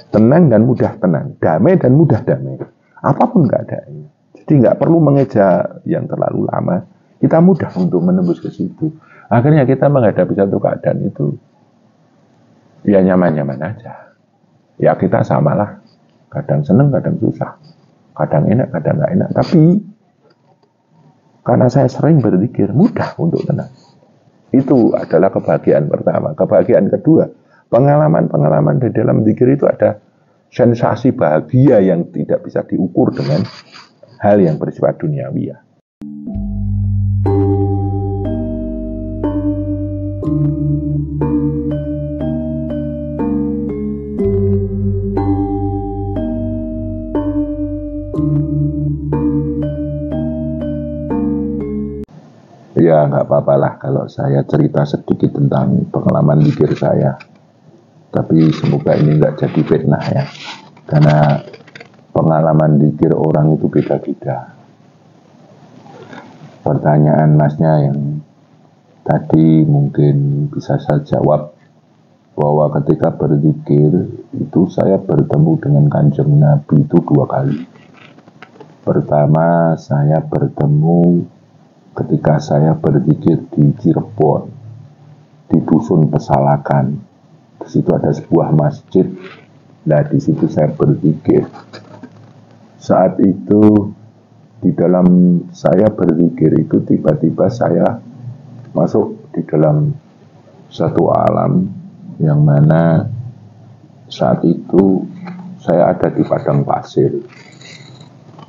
tenang dan mudah tenang, damai dan mudah damai, apapun keadaannya. Jadi nggak perlu mengejar yang terlalu lama, kita mudah untuk menembus ke situ. Akhirnya kita menghadapi satu keadaan itu ya nyaman-nyaman aja. Ya kita samalah, kadang seneng, kadang susah, kadang enak, kadang nggak enak. Tapi karena saya sering berzikir, mudah untuk tenang. Itu adalah kebahagiaan pertama. Kebahagiaan kedua, pengalaman-pengalaman di dalam zikir itu ada sensasi bahagia yang tidak bisa diukur dengan hal yang bersifat duniawi ya. Ya nggak apa-apalah kalau saya cerita sedikit tentang pengalaman zikir saya. Tapi semoga ini nggak jadi fitnah ya. Karena pengalaman zikir orang itu beda-beda. Pertanyaan masnya yang tadi mungkin bisa saya jawab bahwa ketika berzikir itu saya bertemu dengan Kanjeng Nabi itu 2 kali. Pertama saya bertemu ketika saya berzikir di Cirebon, di Dusun Pesalakan. Di situ ada sebuah masjid. Nah, di situ saya berzikir. Saat itu di dalam saya berzikir itu tiba-tiba saya masuk di dalam satu alam yang mana saat itu saya ada di padang pasir.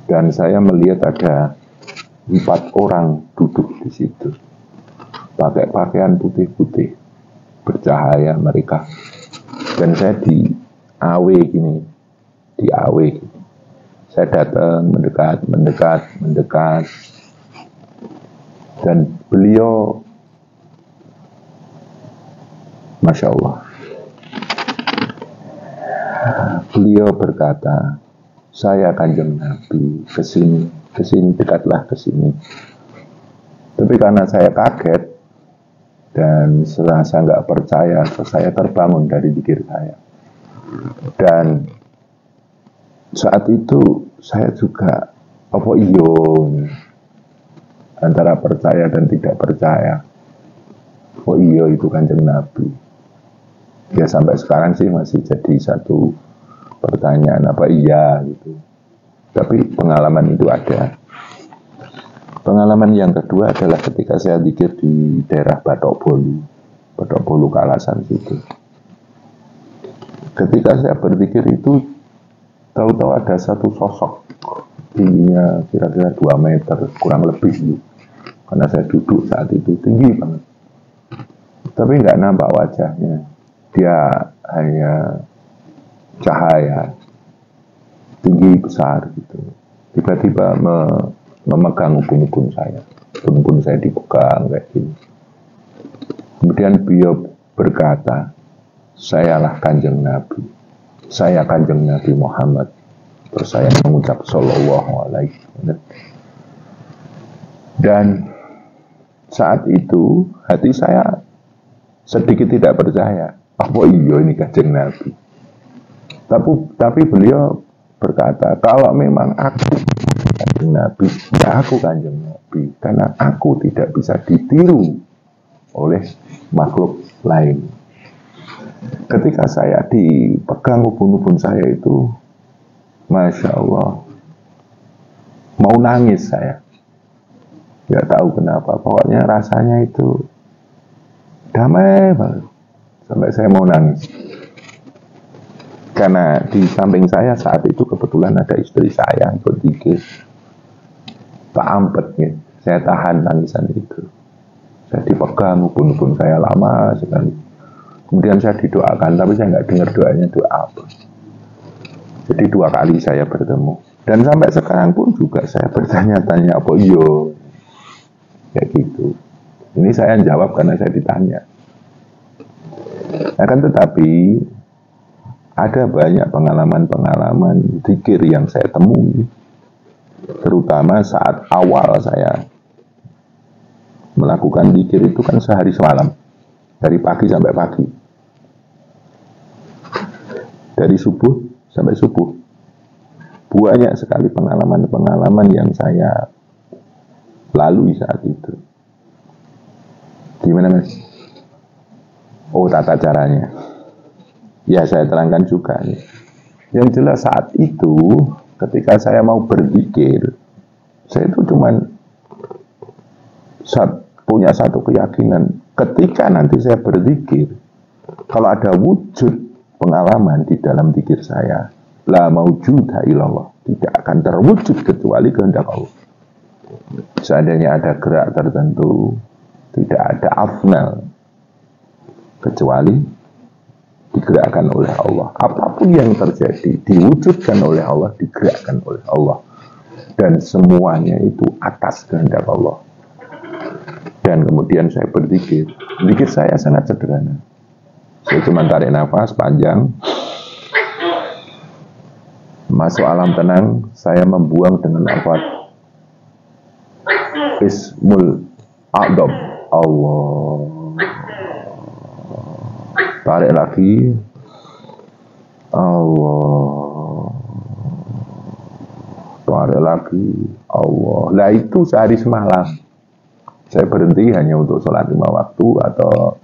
Dan saya melihat ada 4 orang duduk di situ, pakai pakaian putih-putih, bercahaya mereka. Dan saya di AW gini, di AW gini. Saya datang, mendekat, dan beliau, Masya Allah, beliau berkata, saya Kanjeng Nabi, kesini, dekatlah ke sini. Tapi karena saya kaget dan serasa nggak percaya, saya terbangun dari zikir saya. Dan saat itu saya juga antara percaya dan tidak percaya. Oh iya, itu Kanjeng Nabi. Ya sampai sekarang sih masih jadi satu pertanyaan, apa iya gitu. Tapi pengalaman itu ada. Pengalaman yang kedua adalah ketika saya zikir di daerah Batok Bolu Kalasan situ. Ketika saya berzikir itu, tahu-tahu ada satu sosok tingginya kira-kira 2 meter kurang lebih gitu. Karena saya duduk saat itu tinggi banget. Tapi nggak nampak wajahnya. Dia hanya cahaya tinggi besar gitu. Tiba-tiba memegang ubun-ubun saya. Ubun-ubun saya dipegang kayak gini. Kemudian beliau berkata, sayalah Kanjeng Nabi. Saya Kanjeng Nabi Muhammad. Terus saya mengucap sallallahu alaihi wasallam. Dan saat itu hati saya sedikit tidak percaya. Apa iya ini Kanjeng Nabi? Tapi beliau berkata, kalau memang aku Kanjeng Nabi, ya aku Kanjeng Nabi, karena aku tidak bisa ditiru oleh makhluk lain. Ketika saya dipegang ubun-ubun saya itu, Masya Allah, mau nangis saya. Gak tahu kenapa, pokoknya rasanya itu damai banget, sampai saya mau nangis. Karena di samping saya saat itu kebetulan ada istri saya ikut zikir. Tak ampet gitu. Saya tahan tangisan itu. Saya dipegang ubun-ubun saya lama sekali. Kemudian saya didoakan, tapi saya nggak dengar doanya doa apa. Jadi 2 kali saya bertemu. Dan sampai sekarang pun juga saya bertanya-tanya apa iyo. Kayak gitu. Ini saya jawab karena saya ditanya. Akan tetapi ada banyak pengalaman-pengalaman zikir yang saya temui, terutama saat awal saya melakukan zikir itu kan sehari semalam, dari pagi sampai pagi. dari subuh sampai subuh. Banyak sekali pengalaman-pengalaman yang saya lalui saat itu. Gimana Mas? Oh, tata caranya. Ya, saya terangkan juga nih. Yang jelas saat itu, ketika saya mau berzikir, saya itu cuman punya satu keyakinan. Ketika nanti saya berzikir, kalau ada wujud pengalaman di dalam zikir saya, la maujuda illallah, tidak akan terwujud kecuali kehendak Allah. Seandainya ada gerak tertentu, tidak ada afnal kecuali digerakkan oleh Allah. Apapun yang terjadi diwujudkan oleh Allah, digerakkan oleh Allah, dan semuanya itu atas kehendak Allah. Dan kemudian saya berzikir. Zikir saya sangat sederhana. Saya cuma tarik nafas panjang, masuk alam tenang, saya membuang dengan lafaz Ismul A'dham, Allah. Tarik lagi, Allah. Tarik lagi, Allah. Lah itu sehari semalam. Saya berhenti hanya untuk sholat 5 waktu atau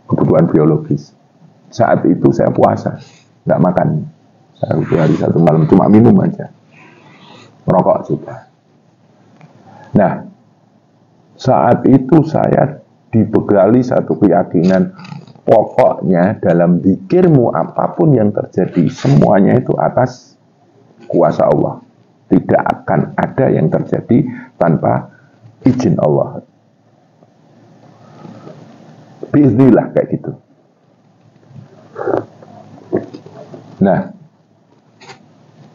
kebutuhan biologis. Saat itu saya puasa, nggak makan. Satu hari satu malam cuma minum aja, merokok juga. Nah, saat itu saya dibekali satu keyakinan, pokoknya dalam zikirmu apapun yang terjadi, semuanya itu atas kuasa Allah. Tidak akan ada yang terjadi tanpa izin Allah. Biiznillah kayak gitu. Nah,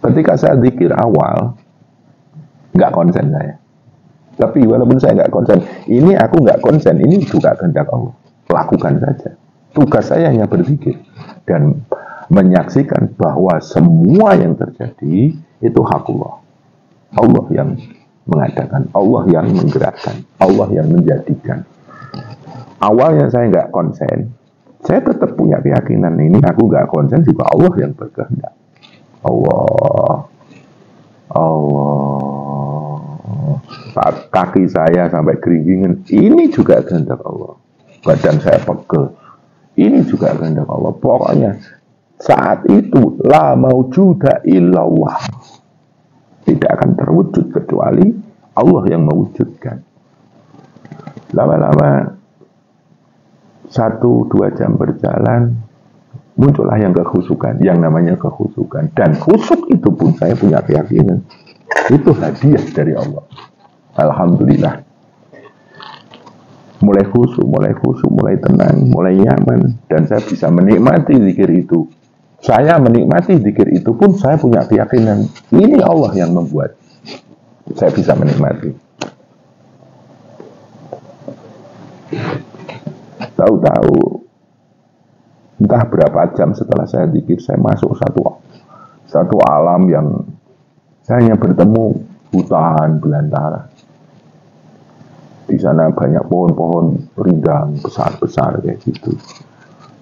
ketika saya zikir awal, nggak konsen saya. Tapi walaupun saya nggak konsen, ini aku nggak konsen, ini juga kehendak Allah. Lakukan saja. Tugas saya hanya berzikir dan menyaksikan bahwa semua yang terjadi itu hak Allah. Allah yang mengadakan, Allah yang menggerakkan, Allah yang menjadikan. Awalnya saya nggak konsen, saya tetap punya keyakinan ini aku nggak konsen juga Allah yang berkehendak. Allah, saat kaki saya sampai keringin, ini juga kehendak Allah. Badan saya pegel, ini juga kehendak Allah. Pokoknya saat itu la maujuda illallah, tidak akan terwujud kecuali Allah yang mewujudkan. Lama-lama 1-2 jam berjalan, muncullah yang kekhusukan, yang namanya kekhusukan. Dan khusuk itu pun saya punya keyakinan, itu hadiah dari Allah. Alhamdulillah. Mulai khusuk, mulai tenang, mulai nyaman. Dan saya bisa menikmati zikir itu. Saya menikmati zikir itu pun saya punya keyakinan, ini Allah yang membuat. Saya bisa menikmati. Tahu-tahu entah berapa jam setelah saya zikir, saya masuk satu alam yang saya hanya bertemu hutan belantara. Di sana banyak pohon-pohon rindang besar-besar kayak gitu.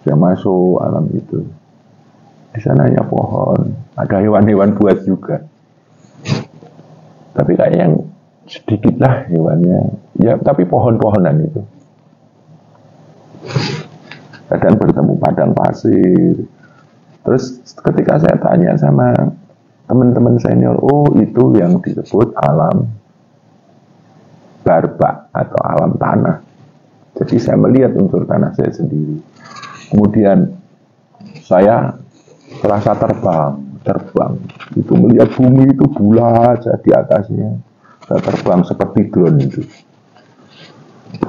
Saya masuk alam itu. Di sana hanya pohon, ada hewan-hewan buas juga. Tapi kayak yang sedikit lah hewannya. Ya, tapi pohon-pohonan itu. Kadang bertemu padang pasir. Terus ketika saya tanya sama teman-teman senior, oh itu yang disebut alam barbak atau alam tanah. Jadi saya melihat unsur tanah saya sendiri. Kemudian saya terasa terbang. Itu melihat bumi itu bulat di atasnya. Saya terbang seperti drone itu.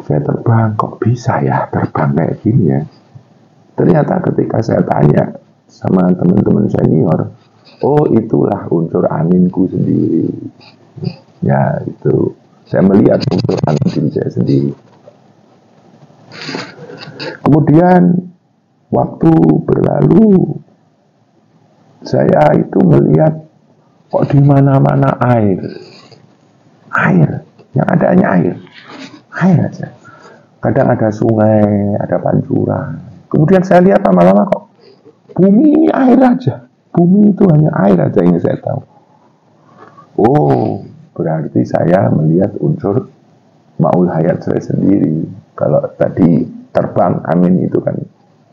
Saya terbang, kok bisa ya terbang kayak gini ya? Ternyata ketika saya tanya sama teman-teman senior, oh itulah unsur anginku sendiri. Ya itu, saya melihat unsur angin diri saya sendiri. Kemudian waktu berlalu, saya itu melihat kok di mana-mana air, yang ada hanya air aja. Kadang ada sungai, ada pancuran. Kemudian saya lihat lama-lama kok bumi ini air aja. Bumi itu hanya air aja yang saya tahu. Oh, berarti saya melihat unsur maul hayat saya sendiri. Kalau tadi terbang, angin itu kan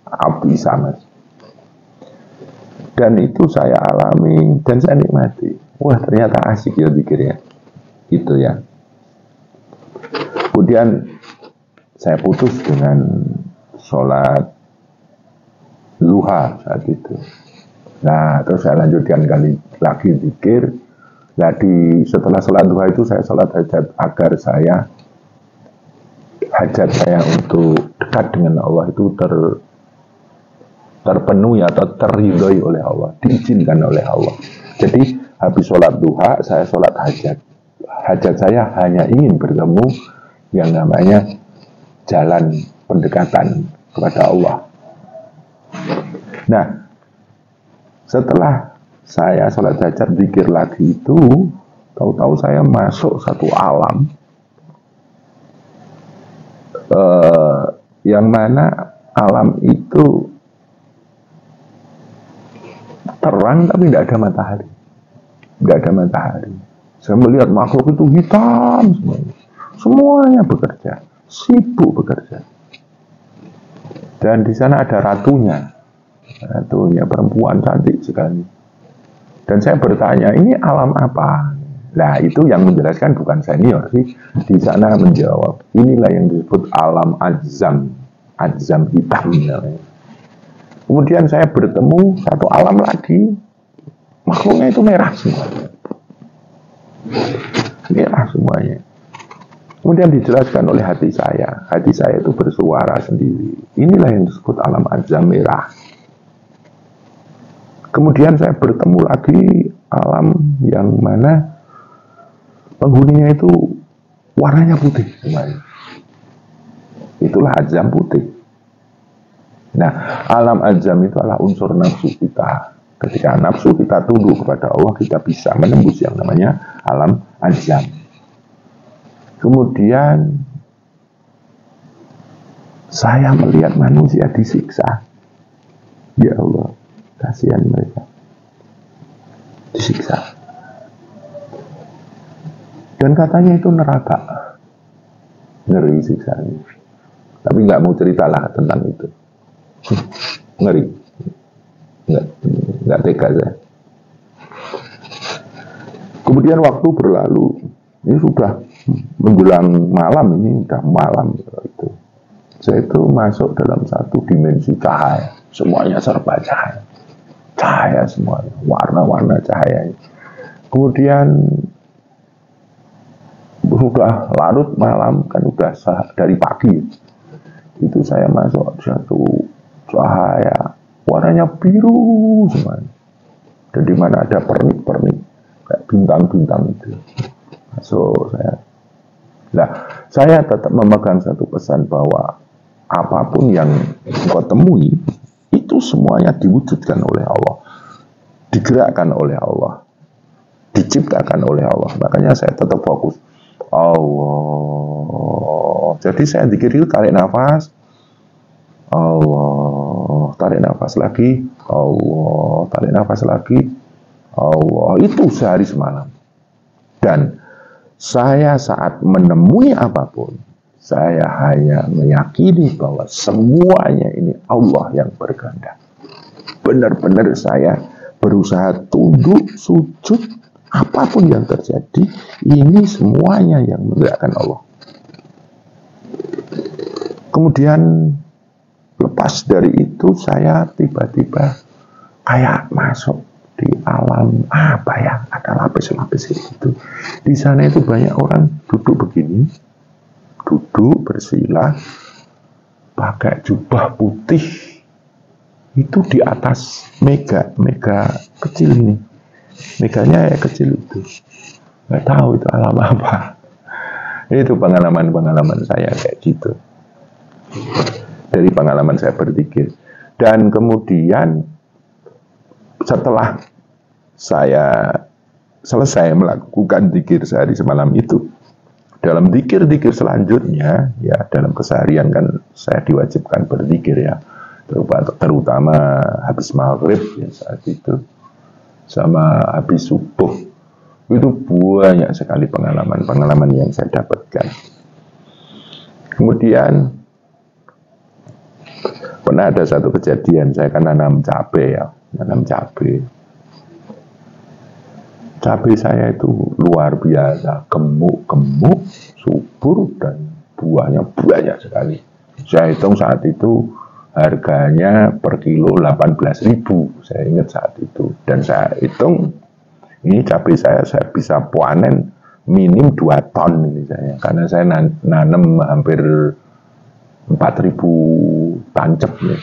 api sama. Dan itu saya alami dan saya nikmati. Wah, ternyata asik ya pikirnya. Itu ya. Kemudian saya putus dengan sholat duha saat itu. Nah, terus saya lanjutkan kali lagi zikir. Nah, setelah sholat duha itu saya sholat hajat agar hajat saya untuk dekat dengan Allah itu terpenuhi atau terridhoi oleh Allah, diizinkan oleh Allah. Jadi habis sholat duha saya sholat hajat. Hajat saya hanya ingin bertemu yang namanya jalan pendekatan kepada Allah. Nah, setelah saya sholat hajat zikir lagi itu, tahu-tahu saya masuk satu alam yang mana alam itu terang tapi tidak ada matahari. Tidak ada matahari. Saya melihat makhluk itu hitam semuanya. Semuanya bekerja, sibuk bekerja. Dan di sana ada ratunya perempuan cantik sekali. Dan saya bertanya, ini alam apa? Nah, itu yang menjelaskan bukan senior sih. Di sana menjawab, inilah yang disebut alam azam hitam namanya. Kemudian saya bertemu satu alam lagi, makhluknya itu merah semuanya. Merah semuanya. Kemudian dijelaskan oleh hati saya itu bersuara sendiri. Inilah yang disebut alam azam merah. Kemudian saya bertemu lagi alam yang mana penghuninya itu warnanya putih semuanya. Itulah azam putih. Nah, alam azam itu adalah unsur nafsu kita. Ketika nafsu kita tunduk kepada Allah, kita bisa menembus yang namanya alam azam. Kemudian saya melihat manusia disiksa. Ya Allah, kasihan mereka disiksa. Dan katanya itu neraka. Ngeri siksanya. Tapi nggak mau ceritalah tentang itu. Ngeri. Nggak tega saya. Kemudian waktu berlalu. Ini sudah menjelang malam, ini udah malam itu. Saya itu masuk dalam satu dimensi cahaya. Semuanya serba cahaya. Cahaya semuanya, warna-warna cahaya. Kemudian sudah larut malam, kan udah dari pagi. Itu saya masuk satu cahaya, warnanya biru semuanya. Dan di mana ada pernik-pernik kayak bintang-bintang itu. Masuk saya. Nah, saya tetap memegang satu pesan bahwa apapun yang engkau temui itu semuanya diwujudkan oleh Allah, digerakkan oleh Allah, diciptakan oleh Allah. Makanya saya tetap fokus Allah. Jadi saya zikir itu tarik nafas, Allah, tarik nafas lagi, Allah, tarik nafas lagi, Allah. Itu sehari semalam. Dan saya saat menemui apapun, saya hanya meyakini bahwa semuanya ini Allah yang berkehendak. Benar-benar saya berusaha tunduk, sujud, apapun yang terjadi, ini semuanya yang menggerakkan Allah. Kemudian lepas dari itu saya tiba-tiba kayak masuk di alam apa ya, ada lapis-lapis itu. Di sana itu banyak orang duduk begini, duduk bersila, pakai jubah putih, itu di atas mega kecil ini, meganya ya kecil itu, nggak tahu itu alam apa. Itu pengalaman saya kayak gitu, dari pengalaman saya berzikir. Dan kemudian setelah saya selesai melakukan zikir sehari semalam itu, dalam zikir-zikir selanjutnya, ya dalam keseharian kan saya diwajibkan berzikir ya. terutama habis maghrib ya saat itu, sama habis subuh. Itu banyak sekali pengalaman yang saya dapatkan. Kemudian pernah ada satu kejadian, saya kan nanam cabai ya, cabai saya itu luar biasa, gemuk, subur, dan buahnya banyak sekali. Saya hitung saat itu harganya per kilo 18.000, saya ingat saat itu. Dan saya hitung ini cabai saya bisa panen minim 2 ton ini saya, karena saya nanam hampir 4.000 tancap ya.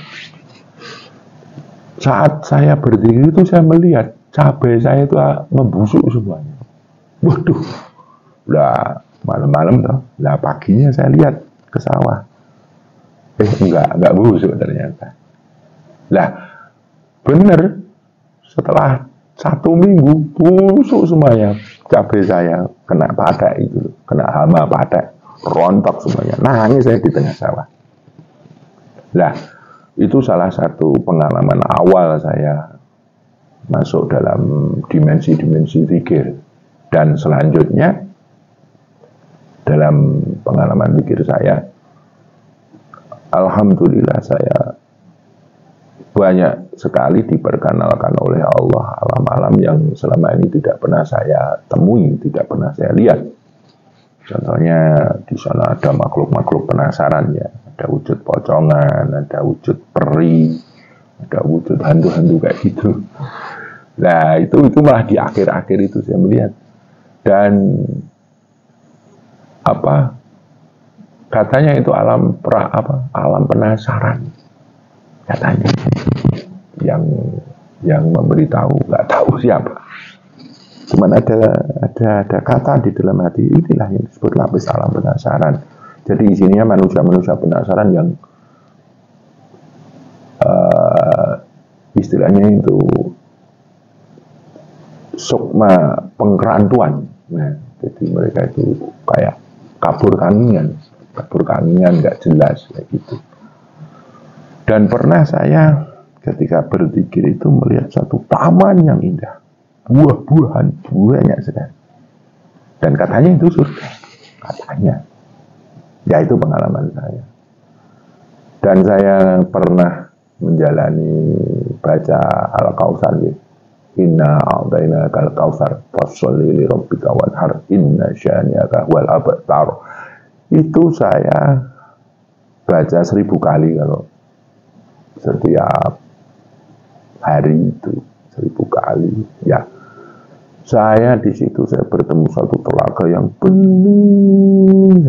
Saat saya berdiri itu saya melihat cabai saya itu membusuk semuanya. Waduh, lah malam-malam toh, lah paginya saya lihat ke sawah, enggak busuk ternyata. Lah bener, setelah 1 minggu busuk semuanya cabai saya, kena padak itu, kena hama padak, rontok semuanya. Nangis saya di tengah sawah. Lah itu salah satu pengalaman awal saya masuk dalam dimensi-dimensi zikir. Dan selanjutnya dalam pengalaman zikir saya, alhamdulillah saya banyak sekali diperkenalkan oleh Allah alam-alam yang selama ini tidak pernah saya temui, tidak pernah saya lihat. Contohnya di sana ada makhluk-makhluk penasaran ya, ada wujud pocongan, ada wujud peri, ada wujud hantu-hantu kayak gitu. Nah itu malah di akhir-akhir itu saya melihat. Dan katanya itu alam penasaran katanya, yang memberitahu, nggak tahu siapa. Cuman ada kata di dalam hati, inilah yang disebut lapis alam penasaran. Jadi isinya manusia-manusia penasaran yang istilahnya itu sukma pengkerantuan. Nah, jadi mereka itu kayak kabur kangingan nggak jelas kayak gitu. Dan pernah saya ketika berzikir itu melihat satu taman yang indah, buah-buahan banyak sekali, dan katanya itu surga, katanya. Ya itu pengalaman saya. Dan saya pernah menjalani baca Al-Kautsar gitu. Inna a'tainakal kautsar fasholli li rabbika wanhar inna syani'aka wal abtar. Itu saya baca 1000 kali kalau setiap hari itu 1000 kali. Ya, saya di situ saya bertemu satu telaga yang bening.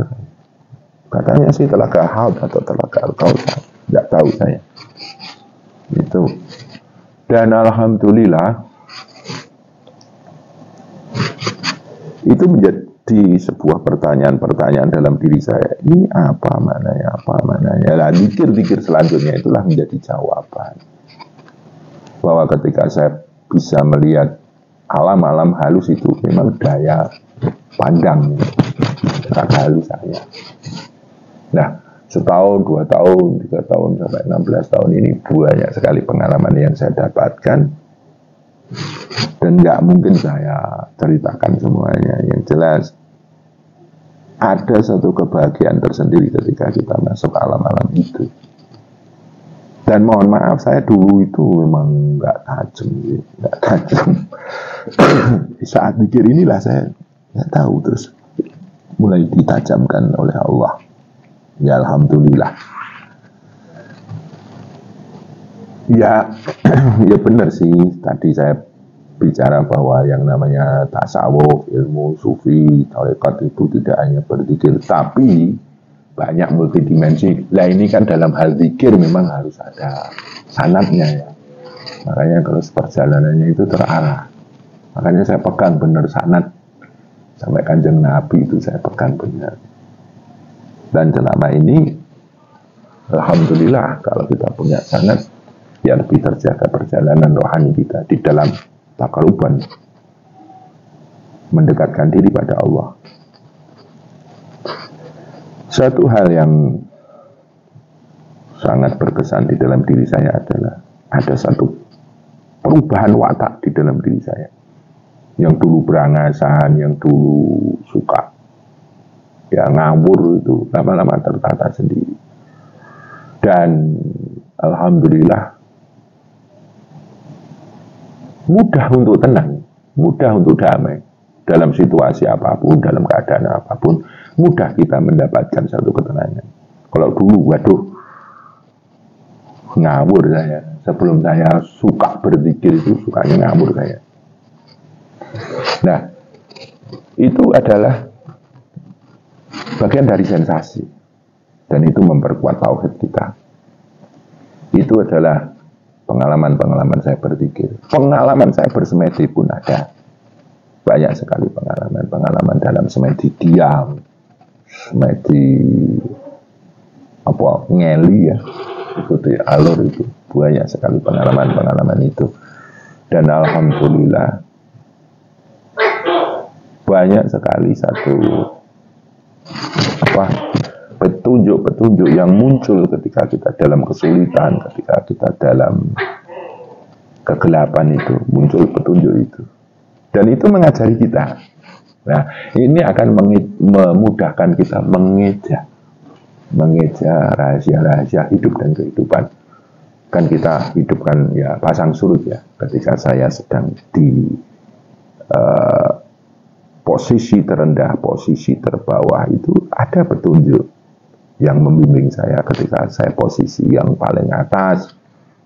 Katanya sih telaga Haud atau telaga Al-Kautsar, tidak tahu saya. Itu. Dan alhamdulillah itu menjadi sebuah pertanyaan dalam diri saya. Ini apa maknanya? Lah zikir selanjutnya itulah menjadi jawaban. Bahwa ketika saya bisa melihat alam-alam halus itu memang daya pandang rasa halus saya. Nah, setahun, 2 tahun, 3 tahun, sampai 16 tahun ini banyak sekali pengalaman yang saya dapatkan. Dan nggak mungkin saya ceritakan semuanya. Yang jelas ada satu kebahagiaan tersendiri ketika kita masuk alam-alam itu. Dan mohon maaf, saya dulu itu memang nggak tajam. Saat mikir inilah saya nggak tahu, terus mulai ditajamkan oleh Allah. Ya alhamdulillah. Ya, ya benar sih. Tadi saya bicara bahwa yang namanya tasawuf, ilmu sufi, tarekat itu tidak hanya berzikir, tapi banyak multidimensi. Lah ini kan dalam hal zikir memang harus ada sanadnya ya. Makanya kalau perjalanannya itu terarah. Makanya saya pegang benar sanad. Sampai Kanjeng Nabi itu saya pegang benar. Dan selama ini alhamdulillah kalau kita punya sanad, ya lebih terjaga perjalanan rohani kita di dalam takaruban mendekatkan diri pada Allah. Satu hal yang sangat berkesan di dalam diri saya adalah ada satu perubahan watak di dalam diri saya. Yang dulu berangasan, yang dulu suka ya ngawur, itu lama-lama tertata sendiri. Dan alhamdulillah mudah untuk tenang, mudah untuk damai dalam situasi apapun, dalam keadaan apapun, mudah kita mendapatkan satu ketenangan. Kalau dulu, waduh, ngawur saya. Sebelum saya suka berzikir itu, sukanya ngawur saya. Nah, itu adalah bagian dari sensasi. Dan itu memperkuat tauhid kita. Itu adalah pengalaman-pengalaman saya berzikir. Pengalaman saya bersemedi pun ada. Banyak sekali pengalaman-pengalaman dalam semedi diam, semedi apa ngeli ya, ikuti alur itu. Banyak sekali pengalaman-pengalaman itu. Dan alhamdulillah banyak sekali satu petunjuk-petunjuk yang muncul ketika kita dalam kesulitan, ketika kita dalam kegelapan itu, muncul petunjuk itu. Dan itu mengajari kita. Nah, ini akan memudahkan kita mengeja rahasia-rahasia hidup dan kehidupan. Kan kita hidupkan ya pasang surut ya. Ketika saya sedang di posisi terendah, posisi terbawah, itu ada petunjuk yang membimbing saya ketika saya posisi yang paling atas,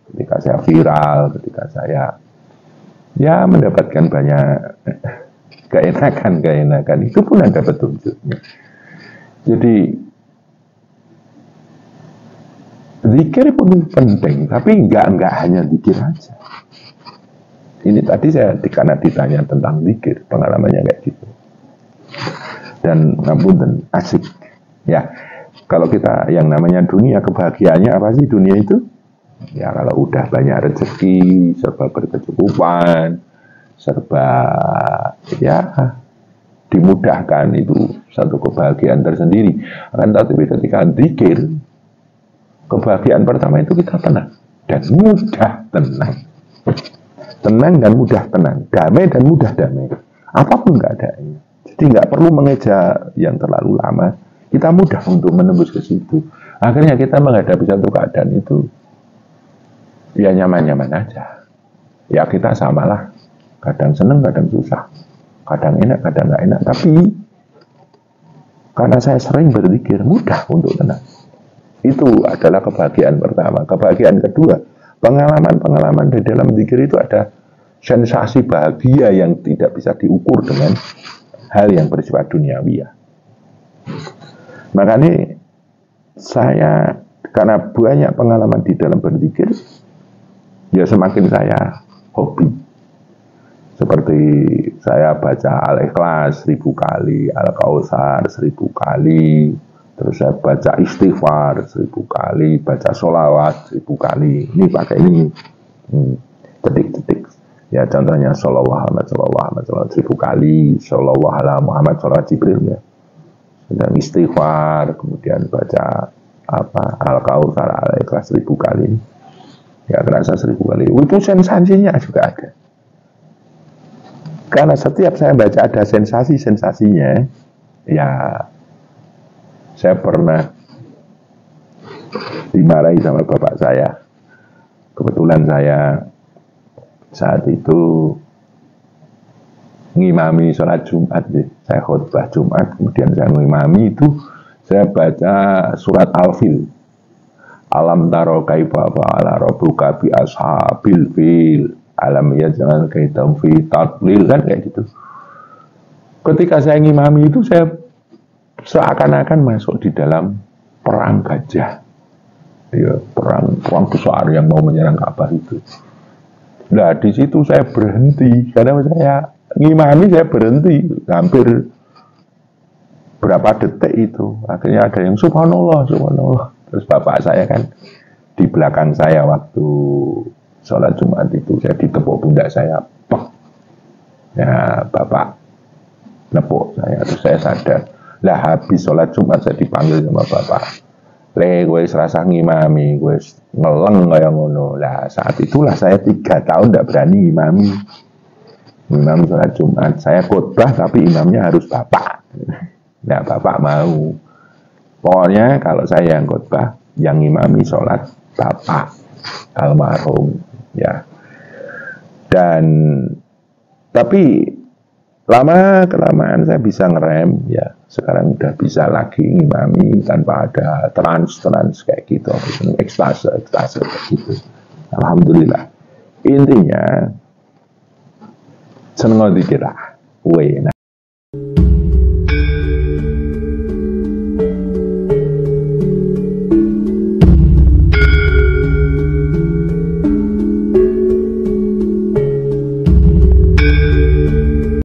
ketika saya viral, ketika saya ya mendapatkan banyak keenakan, itu pun ada petunjuknya. Jadi zikir pun penting, tapi enggak hanya zikir aja. Ini tadi saya karena ditanya tentang zikir, pengalamannya kayak gitu. Dan ngapunten, asik. Ya, kalau kita yang namanya dunia, kebahagiaannya apa sih dunia itu? Ya kalau udah banyak rezeki, serba berkecukupan, serba ya dimudahkan, itu satu kebahagiaan tersendiri. Akan tetapi ketika zikir, kebahagiaan pertama itu kita tenang dan mudah tenang. Tenang dan mudah tenang, damai dan mudah damai. Apapun keadaannya. Jadi nggak perlu mengeja yang terlalu lama. Kita mudah untuk menembus ke situ. Akhirnya kita menghadapi satu keadaan itu ya nyaman-nyaman aja. Ya kita samalah. Kadang seneng, kadang susah. Kadang enak, kadang nggak enak. Tapi karena saya sering berzikir, mudah untuk tenang. Itu adalah kebahagiaan pertama. Kebahagiaan kedua, pengalaman-pengalaman di dalam zikir itu ada sensasi bahagia yang tidak bisa diukur dengan hal yang bersifat duniawi ya. Makanya saya karena banyak pengalaman di dalam berzikir, ya semakin saya hobi. Seperti saya baca Al-Ikhlas 1000 kali, Al-Kautsar 1000 kali, terus saya baca istighfar 1000 kali, baca sholawat 1000 kali. Ini pakai ini detik-detik. Ya contohnya sholawat Muhammad, sholawat 1000 kali, sholawat ala Muhammad, sholawat Jibril ya. Dan istighfar, kemudian baca Al-Kautsar, Al-Ikhlas 1000 kali. Ya terasa 1000 kali. Itu sensasinya juga ada. Karena setiap saya baca ada sensasi-sensasinya. Ya saya pernah dimarahi sama bapak saya. Kebetulan saya saat itu ngimami sholat Jumat. Saya khutbah Jumat, kemudian saya ngimami itu, saya baca surat Al-Fil. Alam taro kaifa fa'ala rabbuka bi ashabil fil. Alam yaj'al kaidahum fi tadlil, kan kayak gitu. Ketika saya ngimami itu, saya seakan-akan masuk di dalam perang gajah. Ya, perang besar yang mau menyerang Ka'bah itu. Nah, di situ saya berhenti karena saya ngimami, saya berhenti hampir berapa detik itu. Akhirnya ada yang subhanallah, subhanallah. Terus bapak saya kan di belakang saya waktu sholat Jumat itu, saya ditepuk pundak saya, pek. Ya, bapak nepuk saya, terus saya sadar. Lah habis sholat Jumat saya dipanggil sama bapak. Le gue serasa ngimami, gue ngeleng kayak ngono. Lah saat itulah saya 3 tahun tidak berani ngimami. Imam sholat Jumat, saya khotbah tapi imamnya harus bapak. Nah bapak mau. Pokoknya kalau saya yang khotbah, yang ngimami sholat bapak almarhum, ya. Dan tapi lama kelamaan saya bisa ngerem, ya. Sekarang udah bisa lagi ngimami tanpa ada trans kayak gitu, ekstase kayak gitu. Alhamdulillah. Intinya seneng dikira,